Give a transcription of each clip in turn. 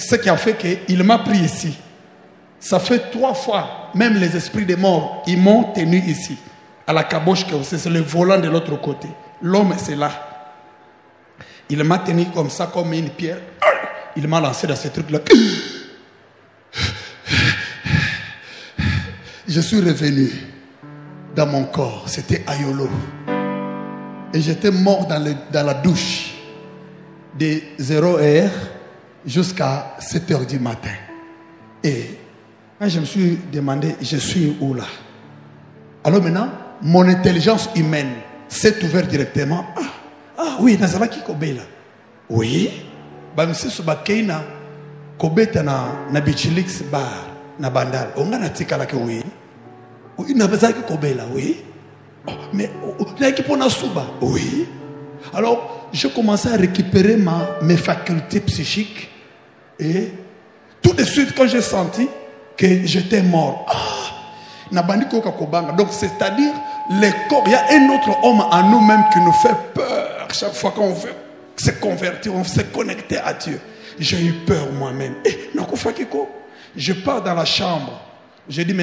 ce qui a fait qu'il m'a pris ici. Ça fait 3 fois, même les esprits des morts, ils m'ont tenu ici, à la caboche que c'est le volant de l'autre côté. L'homme, c'est là. Il m'a tenu comme ça, comme une pierre. Il m'a lancé dans ce truc-là. Je suis revenu dans mon corps. C'était Ayolo. Et j'étais mort dans la douche de 0h jusqu'à 7h du matin. Et quand je me suis demandé, je suis où là? Alors maintenant, mon intelligence humaine s'est ouverte directement. Ah oui, Nazalaki Kobe là. Oui. Bamisi Subakeina Kobe na Bichilix bar na bandal. On a tika que oui. Oui, Nazalaki Kobe là, oui. Mais oui. Alors, je commençais à récupérer mes facultés psychiques. Et tout de suite, quand j'ai senti que j'étais mort, donc c'est-à-dire, les corps, il y a un autre homme en nous-mêmes qui nous fait peur. Chaque fois qu'on veut se convertir, on veut se connecter à Dieu. J'ai eu peur moi-même. Je pars dans la chambre. J'ai dit,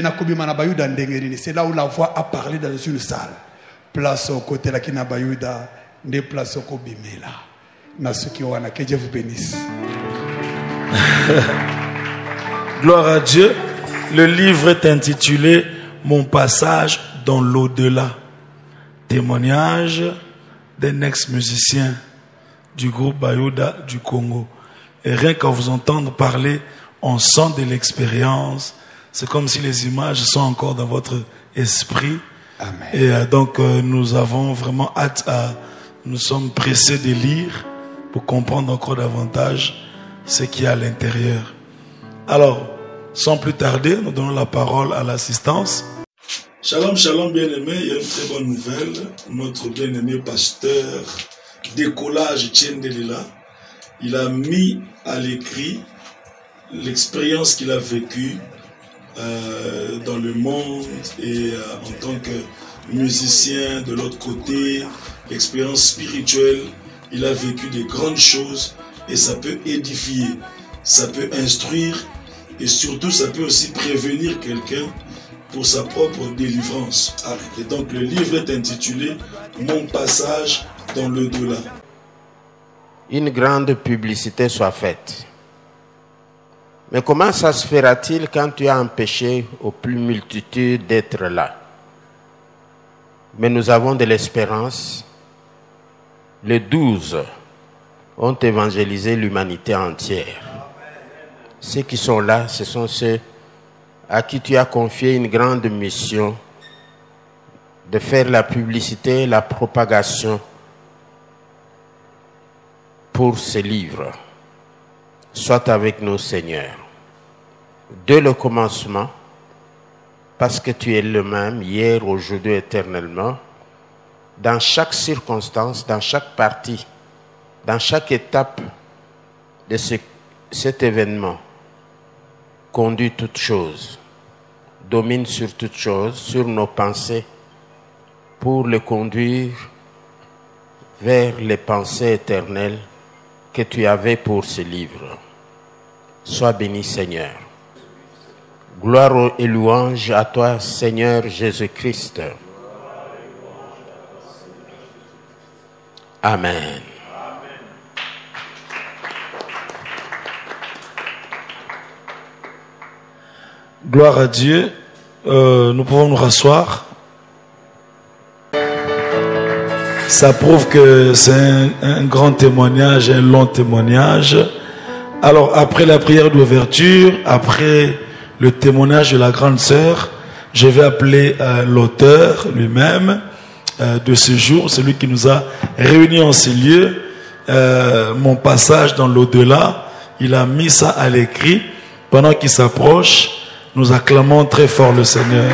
c'est là où la voix a parlé dans une salle. Place au côté là qui n'a pas eu des places au Kobimela. Que Dieu vous bénisse. Gloire à Dieu. Le livre est intitulé Mon passage dans l'au-delà. Témoignage d'un ex-musicien du groupe Bayouda du Congo. Et rien qu'à vous entendre parler, on sent de l'expérience. C'est comme si les images sont encore dans votre esprit. Amen. Et donc nous avons vraiment hâte nous sommes pressés de lire pour comprendre encore davantage ce qu'il y a à l'intérieur. Alors, sans plus tarder, nous donnons la parole à l'assistance. Shalom, shalom bien-aimé, il y a une très bonne nouvelle. Notre bien-aimé pasteur Décollage Tchendelila, il a mis à l'écrit l'expérience qu'il a vécue dans le monde et en tant que musicien de l'autre côté, l'expérience spirituelle, il a vécu de grandes choses et ça peut édifier, ça peut instruire et surtout ça peut aussi prévenir quelqu'un pour sa propre délivrance. Et donc le livre est intitulé Mon passage dans l'au-delà. Une grande publicité soit faite. Mais comment ça se fera-t-il quand tu as empêché aux plus multitudes d'être là? Mais nous avons de l'espérance. Les 12 ont évangélisé l'humanité entière. Ceux qui sont là, ce sont ceux à qui tu as confié une grande mission de faire la publicité, la propagation pour ce livre. Sois avec nous, Seigneur. Dès le commencement, parce que tu es le même, hier, aujourd'hui, éternellement, dans chaque circonstance, dans chaque partie, dans chaque étape de cet événement, conduis toutes choses, domine sur toutes choses, sur nos pensées, pour les conduire vers les pensées éternelles que tu avais pour ce livre. Sois béni, Seigneur. Gloire et louange à toi, Seigneur Jésus-Christ. Amen. Gloire à Dieu. Nous pouvons nous rasseoir. Ça prouve que c'est un grand témoignage, un long témoignage. Alors, après la prière d'ouverture, après le témoignage de la grande sœur, je vais appeler l'auteur lui-même de ce jour, celui qui nous a réunis en ces lieux. Mon passage dans l'au-delà, il a mis ça à l'écrit. Pendant qu'il s'approche, nous acclamons très fort le Seigneur.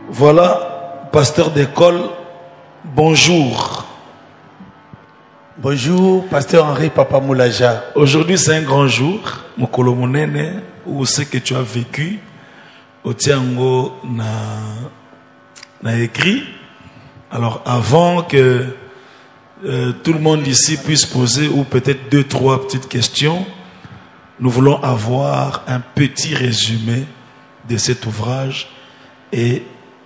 Voilà, pasteur d'école, bonjour. Bonjour, pasteur Henri Papa Moulaja. Aujourd'hui, c'est un grand jour, Mokolo Monene, où c'est que tu as vécu au Tiango na n'a écrit. Alors avant que tout le monde ici puisse poser ou peut-être 2-3 petites questions, nous voulons avoir un petit résumé de cet ouvrage et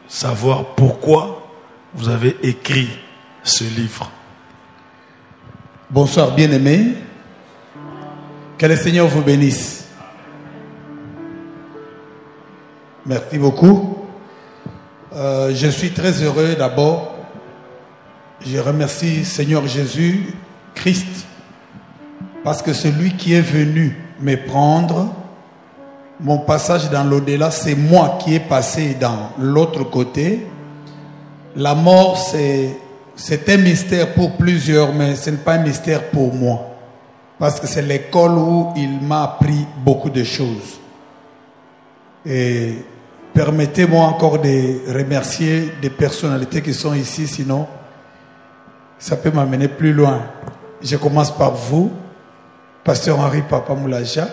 savoir pourquoi vous avez écrit ce livre. Bonsoir bien-aimés. Que le Seigneur vous bénisse. Merci beaucoup. Je suis très heureux d'abord. Je remercie Seigneur Jésus Christ parce que celui qui est venu me prendre, mon passage dans l'au-delà, c'est moi qui ai passé dans l'autre côté. La mort, c'est un mystère pour plusieurs, mais ce n'est pas un mystère pour moi. Parce que c'est l'école où il m'a appris beaucoup de choses. Et permettez-moi encore de remercier des personnalités qui sont ici, sinon ça peut m'amener plus loin. Je commence par vous, Pasteur Henri Papa Moulaja.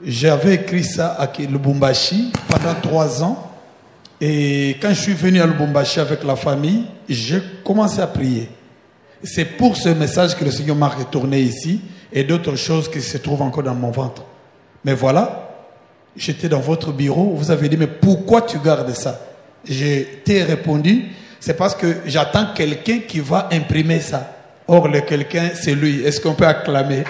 J'avais écrit ça à Lubumbashi pendant 3 ans. Et quand je suis venu à Lubumbashi avec la famille, j'ai commencé à prier. C'est pour ce message que le Seigneur m'a retourné ici et d'autres choses qui se trouvent encore dans mon ventre. Mais voilà, j'étais dans votre bureau, vous avez dit, mais pourquoi tu gardes ça? Je t'ai répondu, c'est parce que j'attends quelqu'un qui va imprimer ça. Or, le quelqu'un, c'est lui. Est-ce qu'on peut acclamer?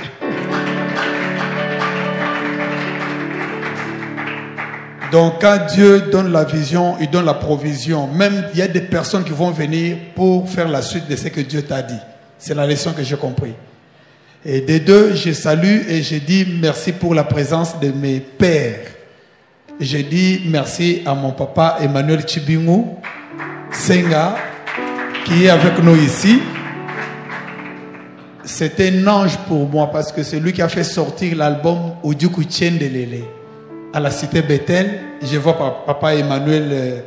Donc, quand Dieu donne la vision, il donne la provision. Même, il y a des personnes qui vont venir pour faire la suite de ce que Dieu t'a dit. C'est la leçon que j'ai compris. Et des deux, je salue et je dis merci pour la présence de mes pères. Je dis merci à mon papa Emmanuel Chibingu Senga, qui est avec nous ici. C'est un ange pour moi parce que c'est lui qui a fait sortir l'album Oudjoukou Tchendelele à la cité Bethel. Je vois papa Emmanuel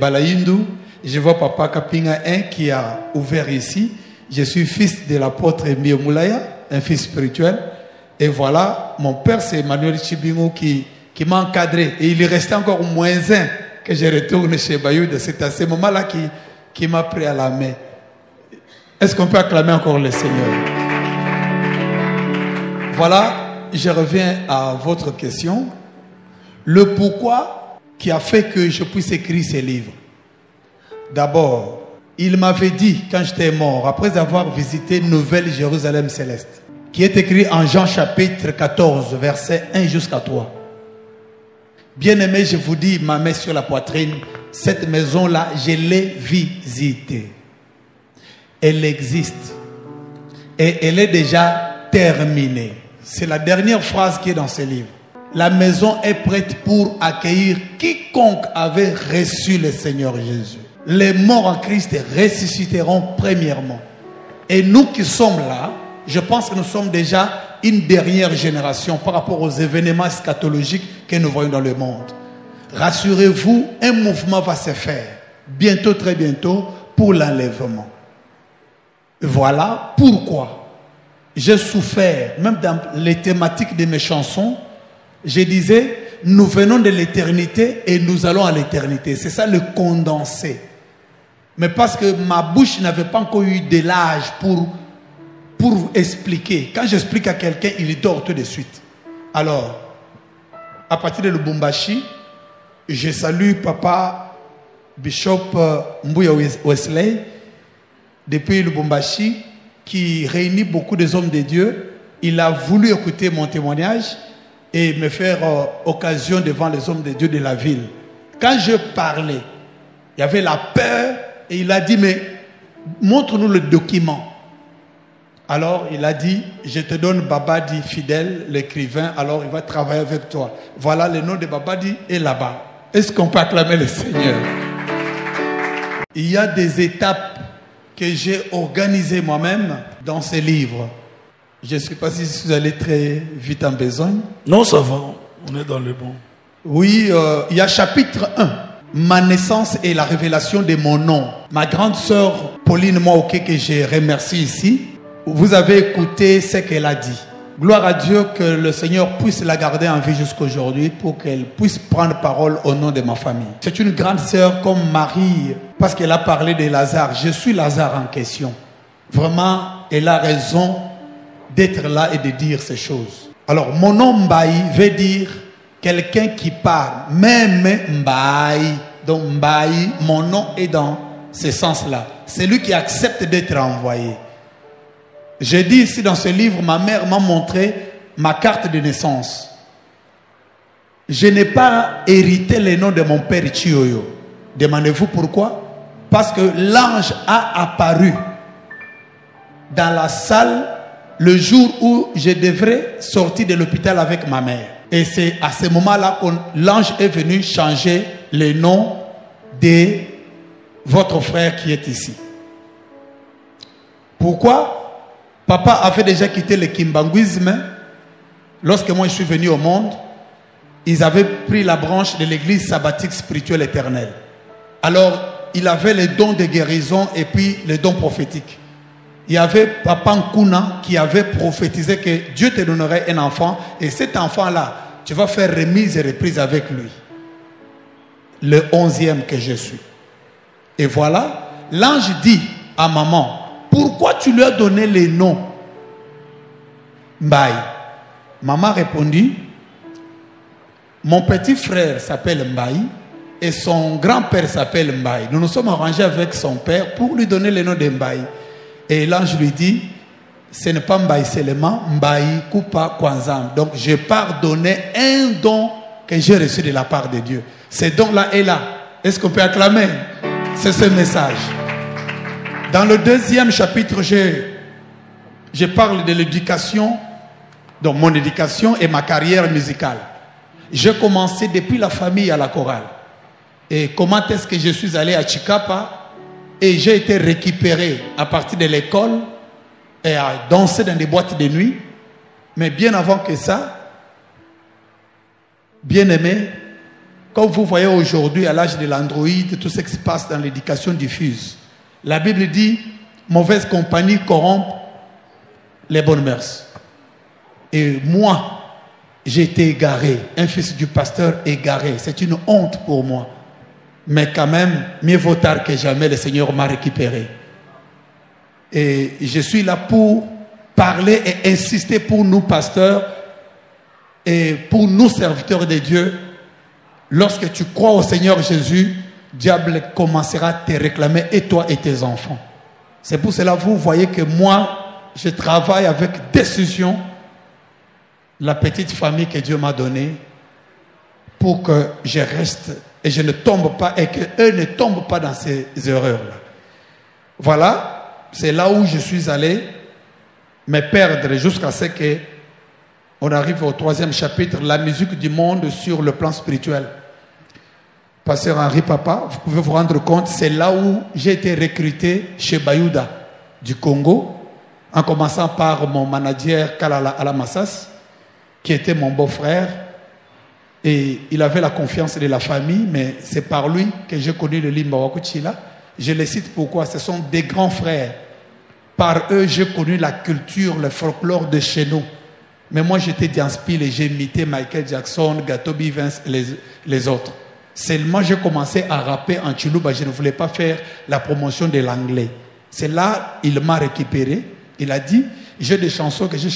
Balayindu. Je vois papa Kapinga 1 qui a ouvert ici. Je suis fils de l'apôtre Mio Moulaya, un fils spirituel. Et voilà, mon père c'est Emmanuel Chibingu qui m'a encadré. Et il est resté encore moins un que je retourne chez Bayou. C'est à ce moment-là qui m'a pris à la main. Est-ce qu'on peut acclamer encore le Seigneur? Voilà, je reviens à votre question. Le pourquoi qui a fait que je puisse écrire ces livres. D'abord, il m'avait dit quand j'étais mort, après avoir visité Nouvelle Jérusalem Céleste, qui est écrit en Jean chapitre 14, verset 1 jusqu'à 3. Bien-aimé, je vous dis, ma main sur la poitrine, cette maison-là, je l'ai visitée. Elle existe. Et elle est déjà terminée. C'est la dernière phrase qui est dans ce livre. La maison est prête pour accueillir quiconque avait reçu le Seigneur Jésus. Les morts en Christ ressusciteront premièrement. Et nous qui sommes là, je pense que nous sommes déjà une dernière génération par rapport aux événements eschatologiques que nous voyons dans le monde. Rassurez-vous, un mouvement va se faire, bientôt, très bientôt, pour l'enlèvement. Voilà pourquoi j'ai souffert, même dans les thématiques de mes chansons, je disais, nous venons de l'éternité et nous allons à l'éternité. C'est ça le condensé. Mais parce que ma bouche n'avait pas encore eu de l'âge pour expliquer. Quand j'explique à quelqu'un, il dort tout de suite. Alors, à partir de Lubumbashi, je salue Papa Bishop Mbuya Wesley, depuis Lubumbashi, qui réunit beaucoup des hommes de Dieu. Il a voulu écouter mon témoignage et me faire occasion devant les hommes de Dieu de la ville. Quand je parlais, il y avait la peur et il a dit, mais montre-nous le document. Alors il a dit, je te donne Babadi Fidèle, l'écrivain, alors il va travailler avec toi. Voilà, le nom de Babadi est là-bas. Est-ce qu'on peut acclamer le Seigneur? Il y a des étapes que j'ai organisées moi-même dans ces livres. Je ne sais pas si vous allez très vite en besogne. Non, ça va, on est dans le bon. Oui, il y a chapitre 1. Ma naissance et la révélation de mon nom. Ma grande sœur Pauline Mwaoké, que je remercie ici, vous avez écouté ce qu'elle a dit. Gloire à Dieu, que le Seigneur puisse la garder en vie jusqu'aujourd'hui pour qu'elle puisse prendre parole au nom de ma famille. C'est une grande sœur comme Marie, parce qu'elle a parlé de Lazare. Je suis Lazare en question. Vraiment, elle a raison d'être là et de dire ces choses. Alors, mon nom Mbaye veut dire quelqu'un qui parle. Même Mbaye. Donc Mbaye, mon nom est dans ce sens-là. C'est lui qui accepte d'être envoyé. J'ai dit ici dans ce livre, ma mère m'a montré ma carte de naissance. Je n'ai pas hérité le nom de mon père Chioyo. Demandez-vous pourquoi? Parce que l'ange a apparu dans la salle le jour où je devrais sortir de l'hôpital avec ma mère. Et c'est à ce moment-là que l'ange est venu changer le nom de votre frère qui est ici. Pourquoi? Papa avait déjà quitté le kimbanguisme. Lorsque moi je suis venu au monde, ils avaient pris la branche de l'église sabbatique spirituelle éternelle. Alors, il avait les dons de guérison et puis les dons prophétiques. Il y avait Papa Nkuna qui avait prophétisé que Dieu te donnerait un enfant et cet enfant-là, tu vas faire remise et reprise avec lui. Le 11e que je suis. Et voilà, l'ange dit à maman, pourquoi tu lui as donné les noms Mbaye? Maman répondit, mon petit frère s'appelle Mbaye et son grand-père s'appelle Mbaye. Nous nous sommes arrangés avec son père pour lui donner le nom de Mbaye. Et l'ange lui dit, ce n'est pas Mbaye seulement, Mbaye Kupa Kwanzam. Donc je pars donner un don que j'ai reçu de la part de Dieu. Ce don-là est là. Est-ce qu'on peut acclamer? C'est ce message. Dans le 2e chapitre, je parle de l'éducation, donc mon éducation et ma carrière musicale. J'ai commencé depuis la famille à la chorale. Et comment est-ce que je suis allé à Chikapa et j'ai été récupéré à partir de l'école et à danser dans des boîtes de nuit. Mais bien avant que ça, bien aimé, comme vous voyez aujourd'hui à l'âge de l'Android, tout ce qui se passe dans l'éducation diffuse. La Bible dit, mauvaise compagnie corrompt les bonnes mœurs. Et moi, j'ai été égaré, un fils du pasteur égaré. C'est une honte pour moi. Mais quand même, mieux vaut tard que jamais, le Seigneur m'a récupéré. Et je suis là pour parler et insister pour nous, pasteurs, et pour nous, serviteurs de Dieu. Lorsque tu crois au Seigneur Jésus, le diable commencera à te réclamer, et toi et tes enfants. C'est pour cela que vous voyez que moi, je travaille avec décision la petite famille que Dieu m'a donnée pour que je reste et je ne tombe pas et qu'eux ne tombent pas dans ces erreurs-là. Voilà, c'est là où je suis allé me perdre jusqu'à ce que on arrive au 3e chapitre, la musique du monde sur le plan spirituel. Pasteur Henri Papa, vous pouvez vous rendre compte, c'est là où j'ai été recruté chez Bayouda du Congo, en commençant par mon manager Kalala Alamassas, qui était mon beau-frère. Et il avait la confiance de la famille, mais c'est par lui que j'ai connu le Limba Wakuchila. Je les cite pourquoi, ce sont des grands frères. Par eux, j'ai connu la culture, le folklore de chez nous. Mais moi, j'étais d'inspire et j'ai imité Michael Jackson, Gatobi Vince et les autres. Seulement, j'ai commencé à rapper en Chiluba. Je ne voulais pas faire la promotion de l'anglais. C'est là, il m'a récupéré. Il a dit, j'ai des chansons que j'ai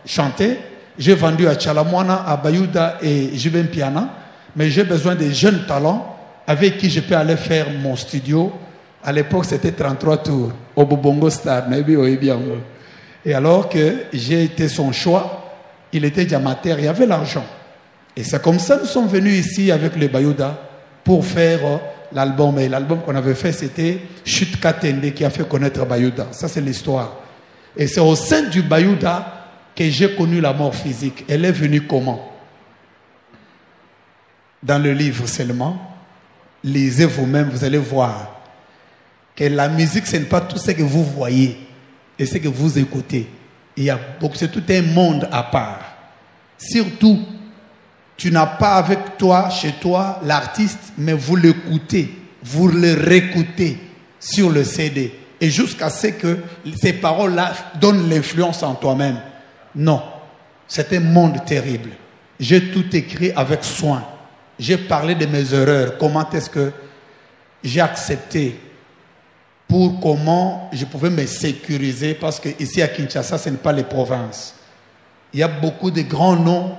chantées. J'ai vendu à Chalamwana, à Bayouda et Jubin Piana. Mais j'ai besoin de jeunes talents avec qui je peux aller faire mon studio. À l'époque, c'était 33 tours. Au Bobongo Star. Et alors que j'ai été son choix, il était diamantaire, il y avait l'argent. Et c'est comme ça que nous sommes venus ici avec le Bayouda pour faire l'album. Et l'album qu'on avait fait, c'était Chute Katende qui a fait connaître Bayouda. Ça, c'est l'histoire. Et c'est au sein du Bayouda que j'ai connu la mort physique. Elle est venue comment? Dans le livre seulement. Lisez vous-même, vous allez voir que la musique, ce n'est pas tout ce que vous voyez et ce que vous écoutez. C'est tout un monde à part. Surtout, tu n'as pas avec toi, chez toi, l'artiste, mais vous l'écoutez, vous le réécoutez sur le CD. Et jusqu'à ce que ces paroles-là donnent l'influence en toi-même. Non. C'est un monde terrible. J'ai tout écrit avec soin. J'ai parlé de mes erreurs. Comment est-ce que j'ai accepté pour comment je pouvais me sécuriser, parce que ici à Kinshasa, ce n'est pas les provinces. Il y a beaucoup de grands noms,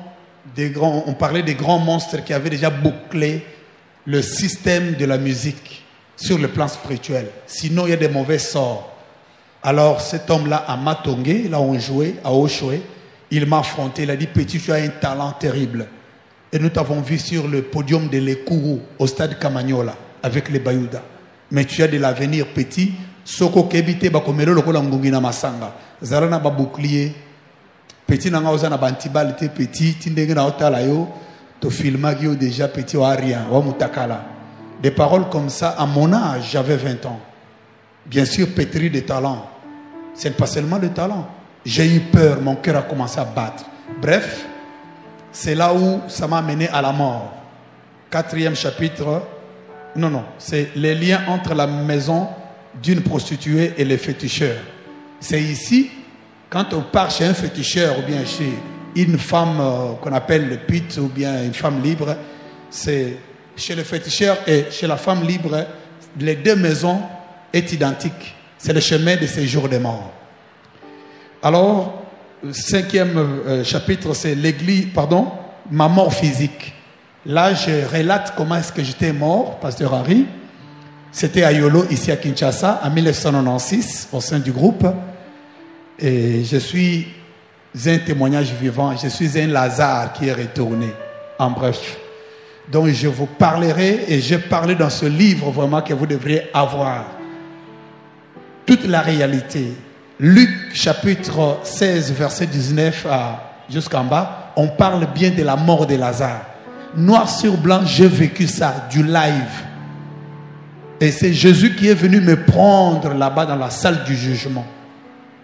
on parlait des grands monstres qui avaient déjà bouclé le système de la musique sur le plan spirituel. Sinon, il y a des mauvais sorts. Alors cet homme-là, à Matongé, là où on jouait, à Oshoé, il m'a affronté, il a dit, petit, tu as un talent terrible. Et nous t'avons vu sur le podium de l'Ekourou, au stade Kamagnola, avec les Bayouda. Mais tu as de l'avenir, petit. Soko kebite bakomero lokola ngungi na masanga. Zarana ba bouclier. Petit nanga ozana bantibal te petit. Tindenge na otala yo. To filmagi yo déjà petit wa rien. Wa mutakala. Des paroles comme ça, à mon âge, j'avais 20 ans. Bien sûr, pétri de talent. Ce n'est pas seulement le talent. J'ai eu peur, mon cœur a commencé à battre. Bref, c'est là où ça m'a mené à la mort. 4e chapitre. Non, c'est les liens entre la maison d'une prostituée et les féticheurs. C'est ici, quand on part chez un féticheur ou bien chez une femme qu'on appelle le pute ou bien une femme libre, c'est chez le féticheur et chez la femme libre, les deux maisons est identique. C'est le chemin de ces jours des morts. Alors, 5e chapitre, c'est l'église, ma mort physique. Là, je relate comment est-ce que j'étais mort, Pasteur Henri. C'était à Yolo, ici à Kinshasa, en 1996, au sein du groupe. Et je suis un témoignage vivant. Je suis un Lazare qui est retourné. En bref. Donc, je vous parlerai, et je parlerai dans ce livre vraiment que vous devriez avoir. Toute la réalité. Luc, chapitre 16, verset 19 jusqu'en bas, on parle bien de la mort de Lazare. Noir sur blanc, j'ai vécu ça, du live. Et c'est Jésus qui est venu me prendre là-bas dans la salle du jugement.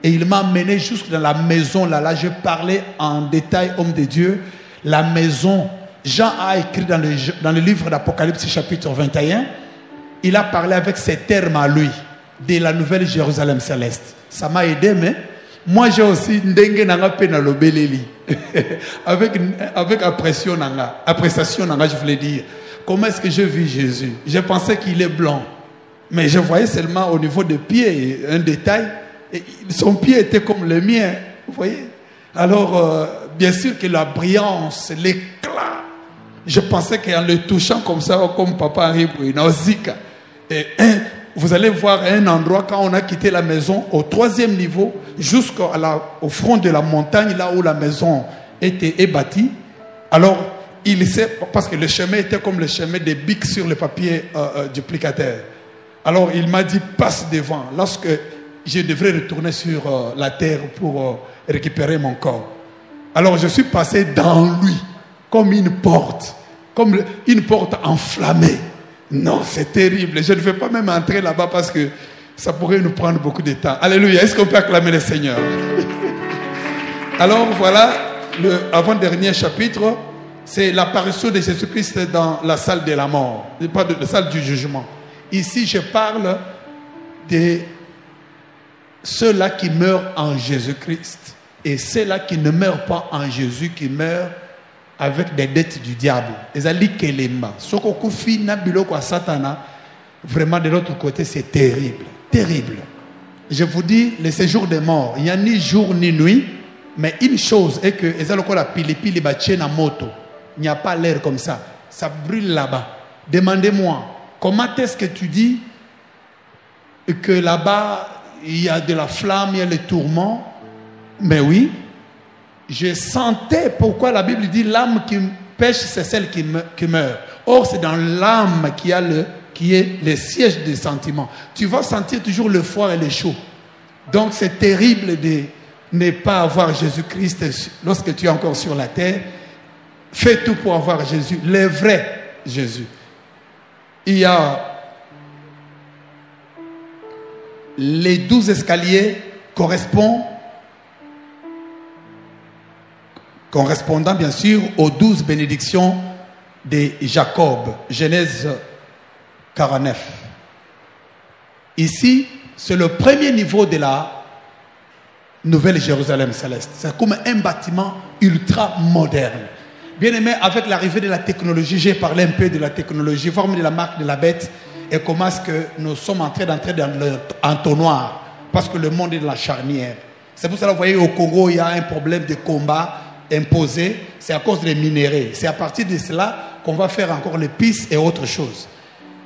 Et il m'a amené jusque dans la maison. Là, je parlais en détail, homme de Dieu. La maison, Jean a écrit dans le livre d'Apocalypse, chapitre 21, il a parlé avec ces termes à lui, de la nouvelle Jérusalem céleste. Ça m'a aidé, mais moi j'ai aussi ndengue nanga penalo beleli. avec appréciation nanga, je voulais dire. Comment est-ce que je vis Jésus? Je pensais qu'il est blanc, mais je voyais seulement au niveau des pieds un détail. Et son pied était comme le mien, vous voyez. Alors, bien sûr que la brillance, l'éclat, je pensais qu'en le touchant comme ça, comme papa arrive, et vous allez voir un endroit, quand on a quitté la maison, au 3e niveau, jusqu'au front de la montagne, là où la maison est bâtie. Alors, il sait, parce que le chemin était comme le chemin des bics sur le papier duplicateur. Alors, il m'a dit, passe devant, lorsque je devrais retourner sur la terre pour récupérer mon corps. Alors, je suis passé dans lui, comme une porte enflammée. Non, c'est terrible. Je ne vais pas même entrer là-bas parce que ça pourrait nous prendre beaucoup de temps. Alléluia. Est-ce qu'on peut acclamer le Seigneur? Alors voilà, l'avant-dernier chapitre, c'est l'apparition de Jésus-Christ dans la salle de la mort, pas de la salle du jugement. Ici, je parle de ceux-là qui meurent en Jésus-Christ et ceux-là qui ne meurent pas en Jésus, qui meurent avec des dettes du diable. Vraiment, de l'autre côté, c'est terrible. Terrible. Je vous dis, le séjour des morts, il n'y a ni jour ni nuit, mais une chose est que, il n'y a pas l'air comme ça. Ça brûle là-bas. Demandez-moi, comment est-ce que tu dis que là-bas, il y a de la flamme, il y a le tourment? Mais oui. Je sentais pourquoi la Bible dit l'âme qui pêche, c'est celle qui meurt. Or, c'est dans l'âme qui est le siège des sentiments. Tu vas sentir toujours le froid et le chaud. Donc, c'est terrible de ne pas avoir Jésus-Christ lorsque tu es encore sur la terre. Fais tout pour avoir Jésus, le vrai Jésus. Il y a les 12 escaliers correspondant bien sûr aux 12 bénédictions de Jacob, Genèse 49. Ici, c'est le premier niveau de la nouvelle Jérusalem céleste. C'est comme un bâtiment ultra moderne. Bien aimé, avec l'arrivée de la technologie, j'ai parlé un peu de la technologie, forme de la marque de la bête, et comment est-ce que nous sommes en train d'entrer dans l'entonnoir, parce que le monde est de la charnière. C'est pour ça que vous voyez au Congo, il y a un problème de combat imposé, c'est à cause des minéraux. C'est à partir de cela qu'on va faire encore les pistes et autre chose.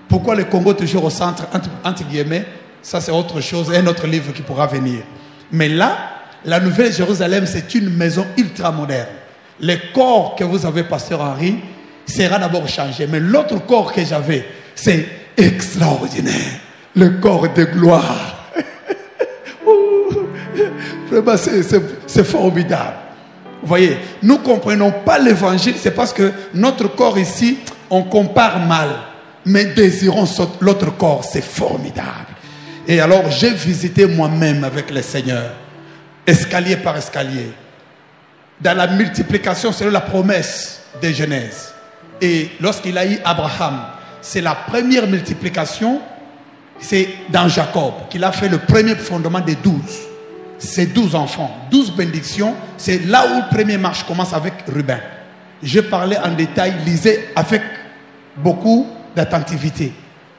Pourquoi le Congo toujours au centre, entre guillemets, ça c'est autre chose, un autre livre qui pourra venir. Mais là, la Nouvelle Jérusalem, c'est une maison ultra moderne. Le corps que vous avez, Pasteur Henri, sera d'abord changé. Mais l'autre corps que j'avais, c'est extraordinaire. Le corps de gloire. Vraiment, c'est formidable. Vous voyez, nous ne comprenons pas l'évangile, c'est parce que notre corps ici, on compare mal. Mais désirons l'autre corps, c'est formidable. Et alors, j'ai visité moi-même avec le Seigneur, escalier par escalier. Dans la multiplication, c'est la promesse de Genèse. Et lorsqu'il a eu Abraham, c'est la première multiplication, c'est dans Jacob qu'il a fait le premier fondement des 12. C'est 12 enfants, 12 bénédictions. C'est là où le premier marche commence avec Ruben. Je parlais en détail, lisez avec beaucoup d'attentivité.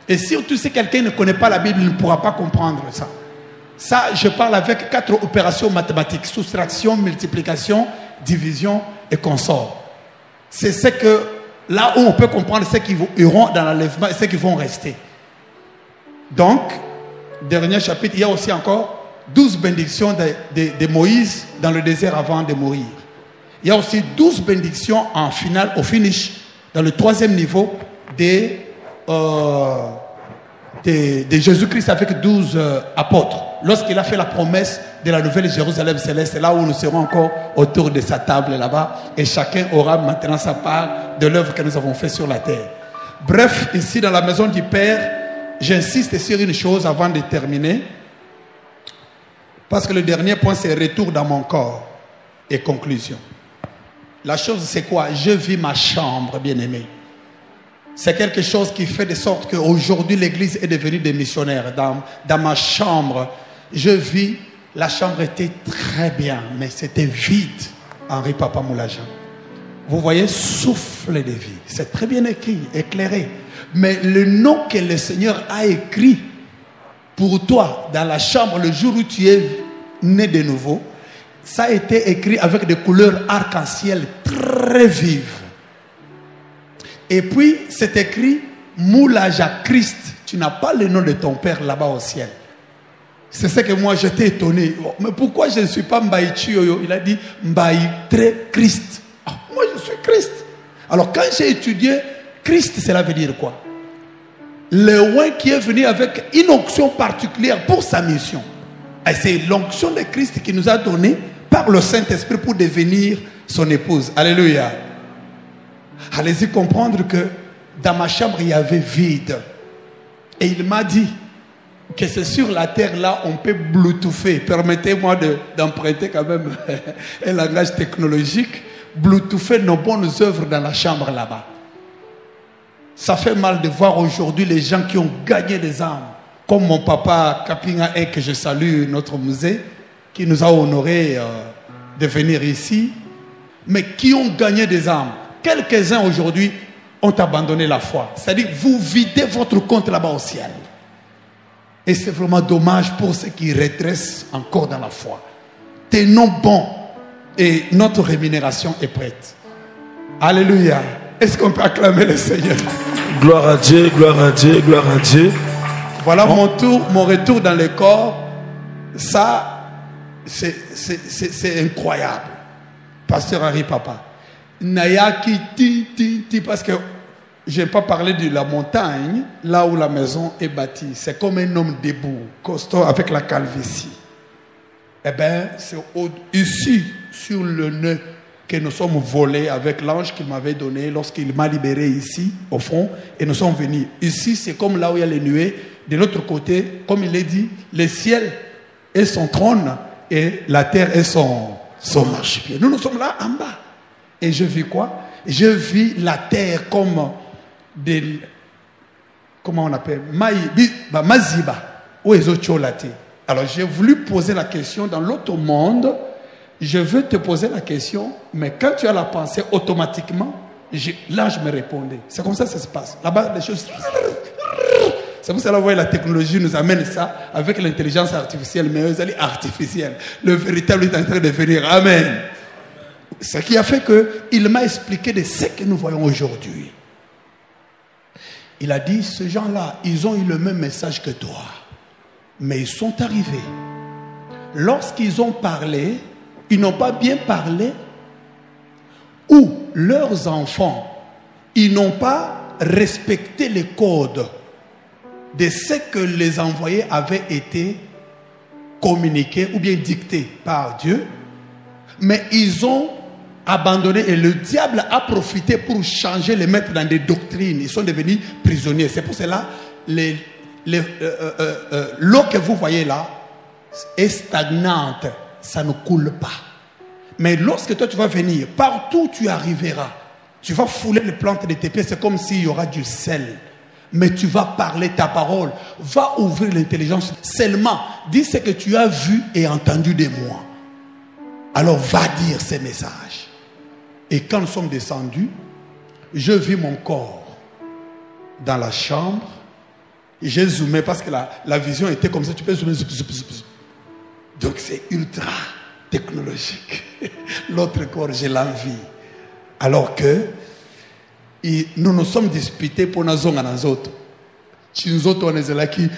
Et surtout si quelqu'un ne connaît pas la Bible, il ne pourra pas comprendre ça. Ça, je parle avec 4 opérations mathématiques: soustraction, multiplication, division et consort. C'est ce que, là où on peut comprendre ceux qui iront dans l'enlèvement et ceux qui vont rester. Donc, dernier chapitre, il y a aussi encore 12 bénédictions de Moïse dans le désert avant de mourir. Il y a aussi 12 bénédictions en finale, au finish, dans le 3e niveau de Jésus-Christ avec 12 apôtres. Lorsqu'il a fait la promesse de la nouvelle Jérusalem céleste, c'est là où nous serons encore autour de sa table là-bas, et chacun aura maintenant sa part de l'œuvre que nous avons faite sur la terre. Bref, ici dans la maison du Père, j'insiste sur une chose avant de terminer, parce que le dernier point c'est retour dans mon corps et conclusion. La chose c'est quoi? Je vis ma chambre, bien-aimé. C'est quelque chose qui fait de sorte qu'aujourd'hui l'église est devenue des missionnaires. Dans ma chambre, je vis, la chambre était très bien, mais c'était vide. Henri Papa Moulaja. Vous voyez, souffle de vie. C'est très bien écrit, éclairé. Mais le nom que le Seigneur a écrit pour toi dans la chambre le jour où tu es né de nouveau, ça a été écrit avec des couleurs arc-en-ciel très vives. Et puis, c'est écrit Moulaja Christ. Tu n'as pas le nom de ton père là-bas au ciel. C'est ce que moi j'étais étonné. Mais pourquoi je ne suis pas Mbaï Chioyo? Il a dit Mbaï très Christ. Ah, moi je suis Christ. Alors quand j'ai étudié, Christ cela veut dire quoi? Le oint qui est venu avec une onction particulière pour sa mission. Et c'est l'onction de Christ qui nous a donné par le Saint-Esprit pour devenir son épouse. Alléluia. Allez-y comprendre que dans ma chambre il y avait vide. Et il m'a dit que c'est sur la terre là on peut bluetoother. Permettez-moi d'emprunter quand même un langage technologique. Bluetoother nos bonnes œuvres dans la chambre là-bas. Ça fait mal de voir aujourd'hui les gens qui ont gagné des âmes. Comme mon papa Kapinga, que je salue, notre musée, qui nous a honorés de venir ici. Mais qui ont gagné des âmes. Quelques-uns aujourd'hui ont abandonné la foi. C'est-à-dire vous videz votre compte là-bas au ciel. Et c'est vraiment dommage pour ceux qui rétrécissent encore dans la foi. Tenons bon et notre rémunération est prête. Alléluia. Est-ce qu'on peut acclamer le Seigneur? Gloire à Dieu, gloire à Dieu, gloire à Dieu. Voilà mon retour dans le corps. Ça, c'est incroyable. Pasteur Henri Papa. Nayaki ti, parce que je n'ai pas parlé de la montagne, là où la maison est bâtie. C'est comme un homme debout, costaud avec la calvitie. Eh bien, c'est ici, sur le nez, que nous sommes volés avec l'ange qu'il m'avait donné lorsqu'il m'a libéré ici, au fond, et nous sommes venus. Ici, c'est comme là où il y a les nuées. De l'autre côté, comme il est dit, le ciel est son trône et la terre est son marchepied. Nous sommes là en bas. Et je vis quoi? Je vis la terre comme des... Comment on appelle? Maziba. Alors j'ai voulu poser la question dans l'autre monde. je veux te poser la question, mais quand tu as la pensée, automatiquement, là je me répondais. C'est comme ça que ça se passe. Là-bas, les choses... C'est pour cela que la technologie nous amène ça avec l'intelligence artificielle, mais elle est artificielle. Le véritable est en train de venir. Amen. Ce qui a fait qu'il m'a expliqué de ce que nous voyons aujourd'hui. Il a dit, ces gens-là, ils ont eu le même message que toi. Mais ils sont arrivés. Lorsqu'ils ont parlé, ils n'ont pas bien parlé. Ou leurs enfants, ils n'ont pas respecté les codes de ce que les envoyés avaient été communiqués ou bien dictés par Dieu. Mais ils ont abandonné et le diable a profité pour changer, les mettre dans des doctrines. Ils sont devenus prisonniers. C'est pour cela l'eau que vous voyez là est stagnante. Ça ne coule pas. Mais lorsque toi tu vas venir, partout où tu arriveras, tu vas fouler les plantes de tes pieds. C'est comme s'il y aura du sel. Mais tu vas parler ta parole. Va ouvrir l'intelligence. Seulement, dis ce que tu as vu et entendu de moi. Alors va dire ces messages. Et quand nous sommes descendus, je vis mon corps dans la chambre. J'ai zoomé parce que la vision était comme ça. Tu peux zoomer. Donc c'est ultra technologique. L'autre corps, j'ai l'envie. Alors que nous nous sommes disputés pour nos zones à nos autres. Si nous autres, on est là qui,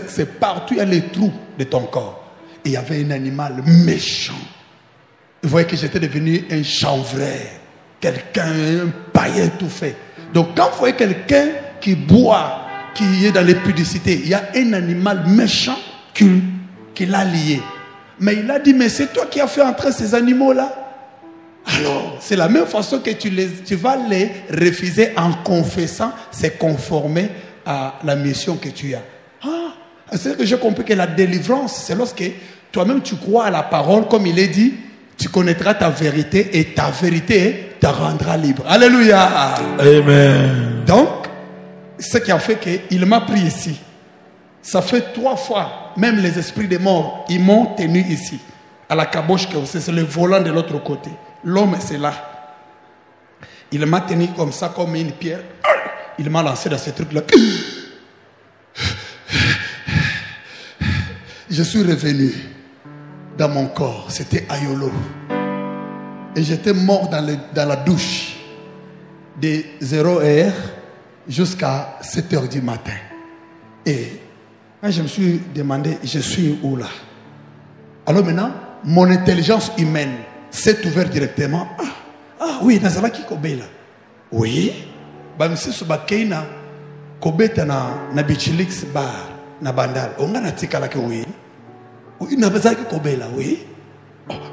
c'est partout, il y a les trous de ton corps. Et il y avait un animal méchant. Vous voyez que j'étais devenu un chanvreur, quelqu'un, un païen tout fait. Donc quand vous voyez quelqu'un qui boit, qui est dans l'épudicité, il y a un animal méchant qui l'a lié. Mais il a dit, mais c'est toi qui as fait entrer ces animaux-là. Alors, c'est la même façon que tu vas les refuser en confessant, c'est conformer à la mission que tu as. C'est que j'ai compris que la délivrance, c'est lorsque toi-même tu crois à la parole, comme il est dit, tu connaîtras ta vérité et ta vérité te rendra libre. Alléluia. Amen. Donc, ce qui a fait qu'il m'a pris ici. Ça fait 3 fois, même les esprits des morts, ils m'ont tenu ici, à la caboche, c'est le volant de l'autre côté. L'homme, c'est là. Il m'a tenu comme ça, comme une pierre. Il m'a lancé dans ce truc-là. Je suis revenu dans mon corps. C'était Ayolo. Et j'étais mort dans la douche de 0h jusqu'à 7h du matin. Et quand je me suis demandé, je suis où là? Alors maintenant, mon intelligence humaine s'est ouverte directement. Oui, Nazala qui kobe là. Oui. Bamsi subakeina kobe na bichilix bar na bandal. Onga na tika la ke oui. Oui, na bazaki kobe là, oui.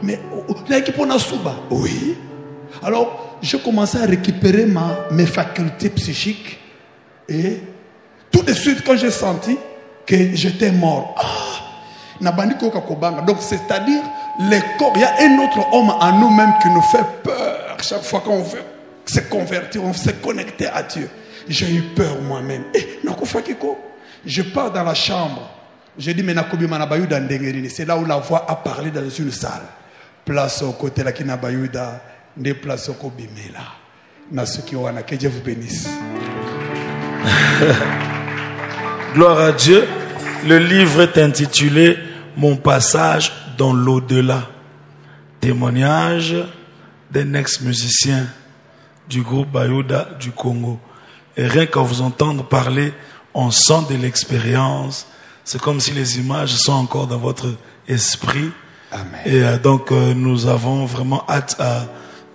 Mais là qui pona suba. Oui. Alors, je commençais à récupérer mes facultés psychiques et tout de suite quand j'ai senti que j'étais mort. Donc c'est-à-dire les corps, il y a un autre homme en nous-mêmes qui nous fait peur. Chaque fois qu'on veut se convertir, on veut se connecter à Dieu. J'ai eu peur moi-même. Je pars dans la chambre. J'ai dit, mais c'est là où la voix a parlé dans une salle. Place au côté là qui n'a pas eu des places au Kobimela. Que Dieu vous bénisse. Gloire à Dieu. Le livre est intitulé Mon passage dans l'au-delà. Témoignage d'un ex-musicien du groupe Bayouda du Congo. Et rien qu'à vous entendre parler, on sent de l'expérience. C'est comme si les images sont encore dans votre esprit. Amen. Et donc nous avons vraiment hâte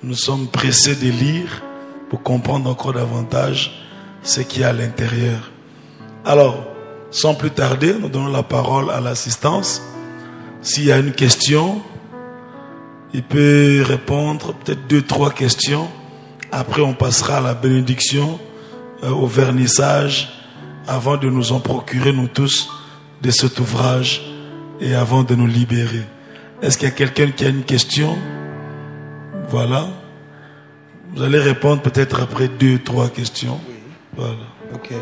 nous sommes pressés de lire pour comprendre encore davantage ce qu'il y a à l'intérieur. Alors, sans plus tarder, nous donnons la parole à l'assistance. S'il y a une question, il peut répondre peut-être 2-3 questions. Après, on passera à la bénédiction, au vernissage, avant de nous en procurer, nous tous, de cet ouvrage et avant de nous libérer. Est-ce qu'il y a quelqu'un qui a une question? Voilà. Vous allez répondre peut-être après 2-3 questions. Oui. Voilà. Ok.